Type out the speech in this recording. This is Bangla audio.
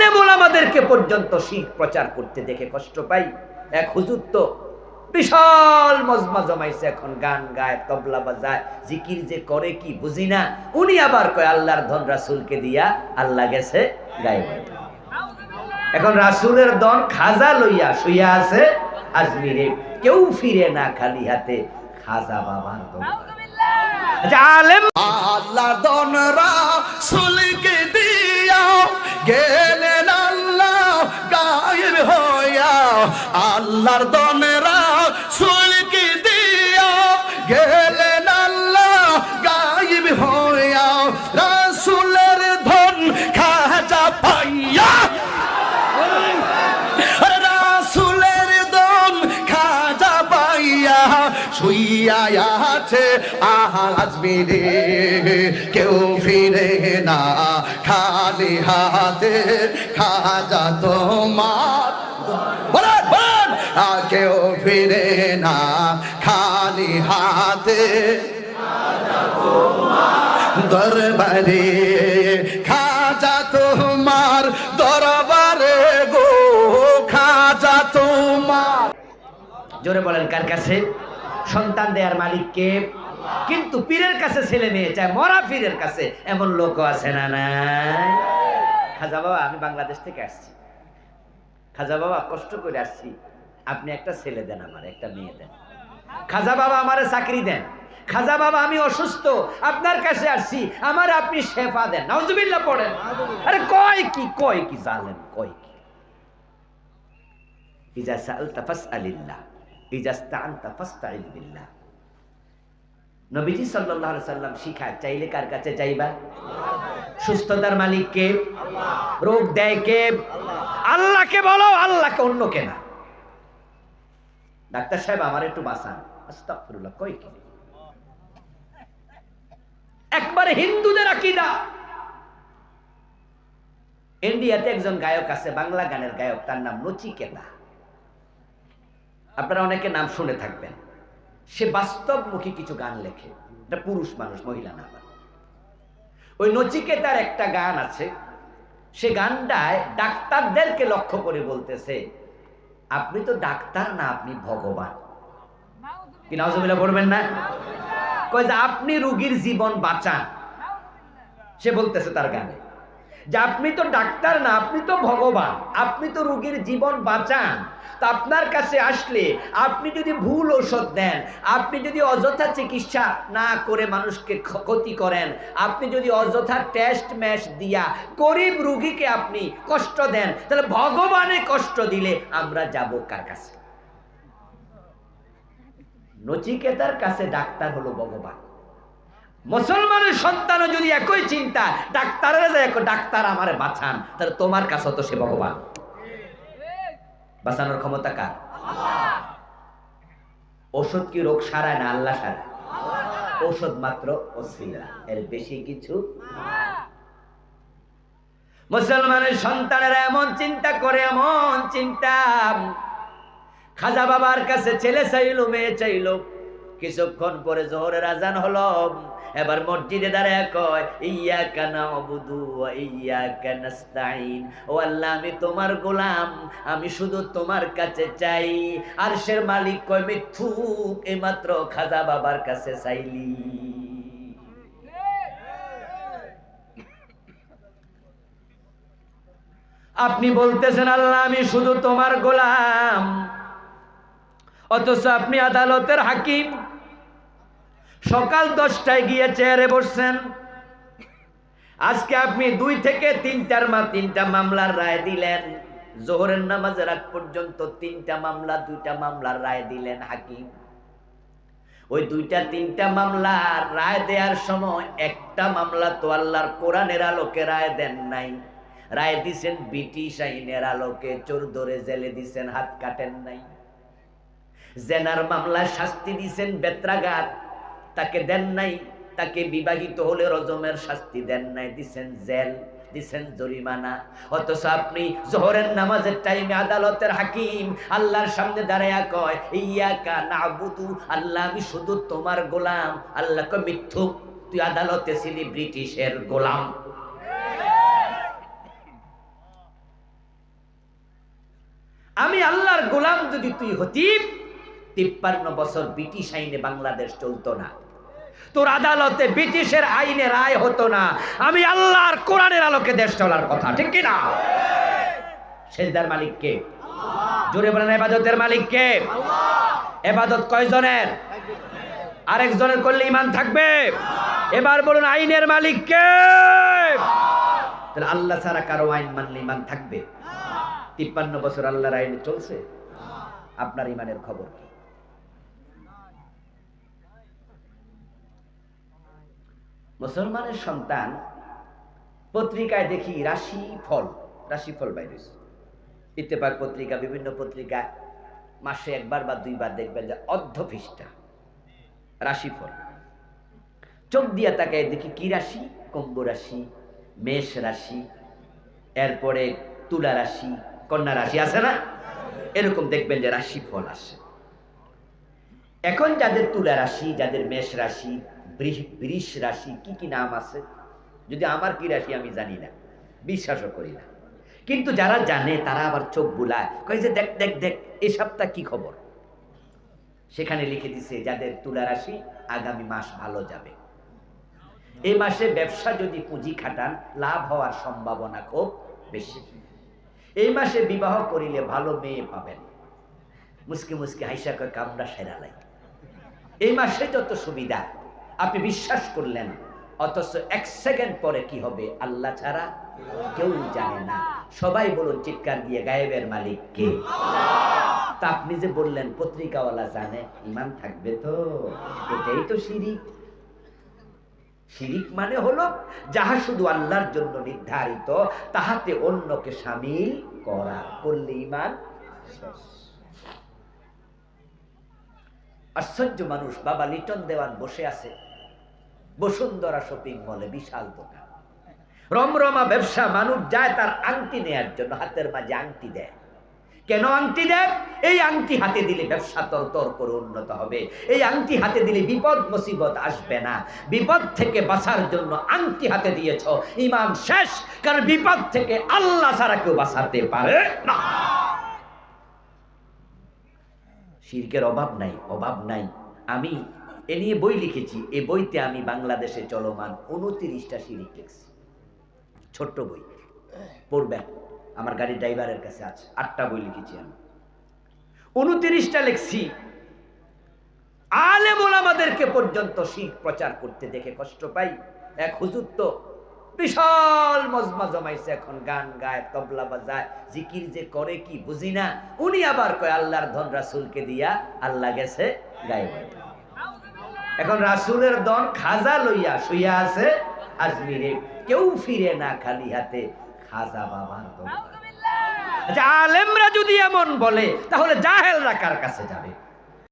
আলেম ওলামাদেরকে পর্যন্ত শিরক প্রচার করতে দেখে কষ্ট পাই। এক হুজুর তো বিশাল মজমা জমাইছে, এখন গান গায়, তবলা বাজায়, জিকির যে করে কি বুঝি না। উনি আবার কয় আল্লাহর ধন রাসূলকে দিয়া আল্লাহ গেছে গায়েবে। এখন রাসূলের ধন খাজা লইয়া শুইয়া আছে আজমিরে, কেউ ফিরে না খালি হাতে, খাজা বাবার ধন। আচ্ছা, আলেম আল্লাহর ধন রাসূলকে দিয়া গেলেন আল্লাহ গায়েব হইয়া। আল্লাহর ধন রাসূলকে দিয়া গেলেন আল্লাহ গায়েব হইয়া। রাসূলের ধন খাজা পাইয়া, রাসূলের ধন খাজা পাইয়া শুইয়া আছে আজমিরে, কেউ ফিরে না খালি হাতে, খাজা তোমার কেউ ফিরে না খালি হাতে, দরবারে খাজা তোমার দরবারে গো, খাজা তোমার। জোরে বলেন কার কাছে? সন্তান দেয়ার মালিককে। কিন্তু পীরের কাছে ছেলে মেয়ে চায়, মরা পীরের কাছে, এমন লোকও আছে না নাই? খাজা বাবা, আমি বাংলাদেশ থেকে আসছি, খাজা বাবা কষ্ট করে আসছি, আপনি একটা ছেলে দেন, আমার একটা মেয়ে দেন। খাজা বাবা আমারে চাকরি দেন। খাজা বাবা আমি অসুস্থ, আপনার কাছে আসছি, আমার আপনি শেফা দেন। নাউজুবিল্লাহ পড়েন। আরে কয় কি জালেম, কয় কি? ইজা সাআলতা ফাসআলিল্লাহ, ইজা ইসতাআনতা ফাসতাইন বিল্লাহ। নবীজি সাল্লাল্লাহু আলাইহি সাল্লাম শিখায়, চাইলে কার কাছে চাইবা? সুস্থতার মালিক কে? রোগ দেয় কে? আল্লাহকে বলো, আল্লাহকে, অন্যকে না। ডাক্তার সাহেব আমার একটু বাঁচান, আস্তাগফিরুল্লাহ, কই কি? একবারে হিন্দুদের আকীদা। ইন্ডিয়াতে একজন গায়ক আছে, বাংলা গানের গায়ক, তার নাম নচিকেতা। আপনারা অনেকে নাম শুনে থাকবেন। সে বাস্তবমুখী কিছু গান লেখে, এটা পুরুষ মানুষ, মহিলা না। ওই নচিকেতার একটা গান আছে, সে গানটায় ডাক্তারদেরকে লক্ষ্য করে বলতেছে, আপনি তো ডাক্তার না, আপনি ভগবান। কি নাউজুবিল্লাহ পড়বেন না? কয় যে আপনি রোগীর জীবন বাঁচান। সে বলতেছে তার গানে যে আপনি তো ডাক্তার না, আপনি তো ভগবান, আপনি তো রোগীর জীবন বাঁচান। তো আপনার কাছে আসলে আপনি যদি ভুল ঔষধ দেন, আপনি যদি অযথা চিকিৎসা না করে মানুষকে ক্ষতি করেন, আপনি যদি অযথা টেস্ট ম্যাশ দিয়া গরিব রোগীকে আপনি কষ্ট দেন, তাহলে ভগবানে কষ্ট দিলে আমরা যাব কার কাছে? নচিকেতার কাছে ডাক্তার হলো ভগবান। মুসলমানের সন্তানও যদি একই চিন্তা, ডাক্তারের যায় ডাক্তার আমারে বাঁচান, তাহলে তোমার কাছে তো সে ভগবান। বাঁচানোর ক্ষমতা কার? ঔষধ কি রোগ সারায় না? আল্লাহ সারায়। ঔষধ মাত্র ওসিলা, এর বেশি কিছু। মুসলমানের সন্তানেরা এমন চিন্তা করে, এমন চিন্তা। খাজা বাবার কাছে ছেলে চাইলো, মেয়ে চাইলো। কিছুক্ষণ পরে জোহরের আজান হলো। এবার মসজিদে দাঁড়ায় কয়, ইয়াকা না'বুদু ওয়া ইয়াকা নাস্তাঈন। ও আল্লাহ, আমি তোমার গোলাম, আমি শুধু তোমার কাছে চাই। আরশের মালিক কয়, মিথ্যুক, এইমাত্র খাজা বাবার কাছে চাইলি। আপনি বলতেছেন আল্লাহ আমি শুধু তোমার গোলাম, অথচ আপনি আদালতের হাকিম। সকাল 10টায় গিয়ে চেয়ারে বসছেন, আজকে আপনি 2 থেকে 3টা মামলার রায় দিলেন। জোহরের নামাজের আগ পর্যন্ত 3টা মামলা, 2টা মামলার রায় দিলেন হাকিম। ওই 2-3টা মামলার রায় দেওয়ার সময় একটা মামলা তো আল্লাহর কোরআনের আলোকে রায় দেন নাই, রায় দিছেন ব্রিটিশ আইনের আলোকে। চোর ধরে জেলে দিছেন, হাত কাটেন নাই। জেনার মামলায় শাস্তি দিছেন বেত্রাঘাত, তাকে দেন নাই। তাকে বিবাহিত হলে রজমের শাস্তি দেন নাই, দিছেন জেল, দিছেন জরিমানা। অথচ আপনি জোহরের নামাজের টাইমে আদালতের হাকিম আল্লাহর সামনে দাঁড়ায়া কয়, ইয়াকা না'বুদু, আল্লাহ আমি শুধু তোমার গোলাম। আল্লাহ কয়, মিথ্যুক, তুই আদালতে ছিলি ব্রিটিশের গোলাম। যদি তুই হতি, 53 বছর ব্রিটিশ আইনে বাংলাদেশ চলতো না, তোর আদালতে ব্রিটিশের আইনে রায় হতো না, আমি আল্লাহর কোরআনের আলোকে দেশ চলার কথা, ঠিক কি না? সেজদার মালিক কে? জোরে বলেন, ইবাদতের মালিক কে? ইবাদত কয়জনের? আরেকজনের করলে ঈমান থাকবে? এবার বলুন, আইনের মালিক কে? তাহলে আল্লাহ ছাড়া কারো আইন মানলে ঈমান থাকবে? 53 বছর আল্লাহর আইনে চলছে, আপনার ঈমানের খবর কি? মুসলমানের সন্তান পত্রিকায় দেখি রাশিফল বাইরে, ইত্তেফাক পত্রিকা, বিভিন্ন পত্রিকা মাসে একবার বা দুইবার দেখবেন যে অর্ধ পৃষ্ঠা রাশিফল। চোখ দিয়া তাকায় দেখি কি রাশি? কুম্ভ রাশি, মেষ রাশি, এরপরে তুলা রাশি, কন্যা রাশি, আছে না? এরকম দেখবেন যে রাশিফল আসে। এখন যাদের তুলা রাশি, যাদের মেষ রাশি, বৃষ রাশি, কি কি নাম আছে, যদি আমার কি রাশি আমি জানি না, বিশ্বাসও করি না, কিন্তু যারা জানে তারা আবার চোখ বুলায়, কয় যে দেখ দেখ দেখ এই সপ্তাহ কি খবর। সেখানে লিখে দিছে যাদের তুলা রাশি আগামী মাস ভালো যাবে, এই মাসে ব্যবসা যদি পুঁজি খাটান লাভ হওয়ার সম্ভাবনা খুব বেশি, এই মাসে বিবাহ করিলে ভালো মেয়ে পাবেন, মুসকি মুসকি হাইসা কয় কামড়া সেরালাই। এই মাসে যত সুবিধা, আপনি বিশ্বাস করলেন, অথচ 1 সেকেন্ড পরে কি হবে আল্লাহ ছাড়া কেউ জানে না। সবাই বলুন চিৎকার দিয়ে, গায়েবের মালিক কে? তা আপনি যে বললেন পত্রিকাওয়ালা জানে, ঈমান থাকবে তো? এটাই তো শিরিক। শিরিক মানে হলো যাহা শুধু আল্লাহর জন্য নির্ধারিত, তাহাতে অন্যকে শামিল করা, করলে ঈমান শেষ। আশ্চর্য মানুষ, বাবা লিটন দেওয়ান বসে আছে বসুন্ধরা শপিং মলে, বিশাল দোকান, রমরমা ব্যবসা, মানুষ যায় তার আংটি নেয়ার জন্য, হাতের মাঝে আংটি দেয়। কেন আংটি দেয়? এই আংটি হাতে দিলে ব্যবসা তর করে উন্নত হবে, এই আংটি হাতে দিলে বিপদ মুসিবত আসবে না, বিপদ থেকে বাঁচার জন্য আংটি হাতে দিয়েছ, ঈমান শেষ। কারণ বিপদ থেকে আল্লাহ ছাড়া কেউ বাঁচাতে পারে না। শিরকের অভাব নাই। আমি এ নিয়ে বই লিখেছি, এই বইতে আমি বাংলাদেশে চলমান 29টা শিরিক লিখছি, ছোট্ট বই, পড়বেন, আমার গাড়ির ড্রাইভারের কাছে আছে, 8টা বই লিখেছি আমি, 29টা লিখছি। আলেম ওলামাদেরকে পর্যন্ত শিরক প্রচার করতে দেখে কষ্ট পাই। এক হুজুর তো বিশাল মজমা জমাইছে, এখন গান গায়, তবলা বাজায়, জিকির যে করে কি বুঝি না, উনি আবার কয় আল্লাহর ধন রাসূলকে দিয়া আল্লাহ গেছে গায়েবে। এখন রাসূলের ধন খাজা লইয়া শুইয়া আছে আজমিরে, কেউ ফিরে না খালি হাতে, খাজা বাবার দরবারে। আচ্ছা, আলেমরা যদি এমন বলে তাহলে জাহেলরা কার কাছে যাবে?